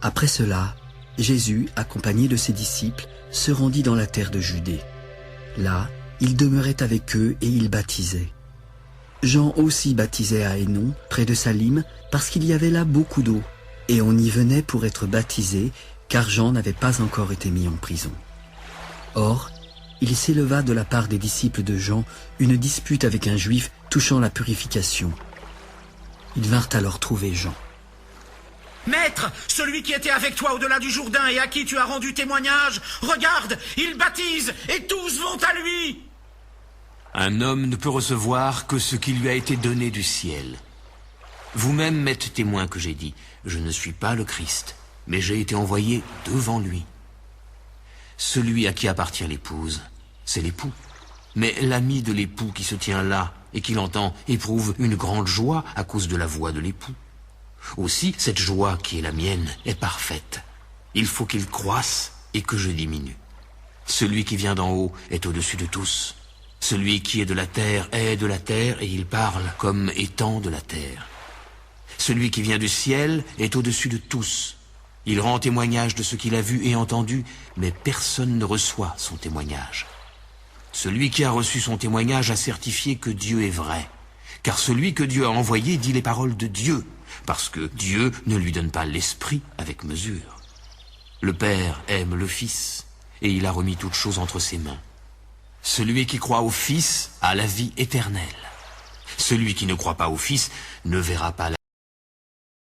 Après cela, Jésus, accompagné de ses disciples, se rendit dans la terre de Judée. Là, il demeurait avec eux et il baptisait. Jean aussi baptisait à Hénon, près de Salim, parce qu'il y avait là beaucoup d'eau, et on y venait pour être baptisé, car Jean n'avait pas encore été mis en prison. Or, il s'éleva de la part des disciples de Jean une dispute avec un juif touchant la purification. Ils vinrent alors trouver Jean. « Maître, celui qui était avec toi au-delà du Jourdain et à qui tu as rendu témoignage, regarde, il baptise et tous vont à lui !» Un homme ne peut recevoir que ce qui lui a été donné du ciel. Vous-même m'êtes témoin que j'ai dit, je ne suis pas le Christ, mais j'ai été envoyé devant lui. Celui à qui appartient l'épouse, c'est l'époux. Mais l'ami de l'époux qui se tient là et qui l'entend éprouve une grande joie à cause de la voix de l'époux. Aussi, cette joie qui est la mienne est parfaite. Il faut qu'il croisse et que je diminue. Celui qui vient d'en haut est au-dessus de tous. Celui qui est de la terre est de la terre et il parle comme étant de la terre. Celui qui vient du ciel est au-dessus de tous. Il rend témoignage de ce qu'il a vu et entendu, mais personne ne reçoit son témoignage. Celui qui a reçu son témoignage a certifié que Dieu est vrai, car celui que Dieu a envoyé dit les paroles de Dieu, parce que Dieu ne lui donne pas l'esprit avec mesure. Le Père aime le Fils, et il a remis toutes choses entre ses mains. Celui qui croit au Fils a la vie éternelle. Celui qui ne croit pas au Fils ne verra pas la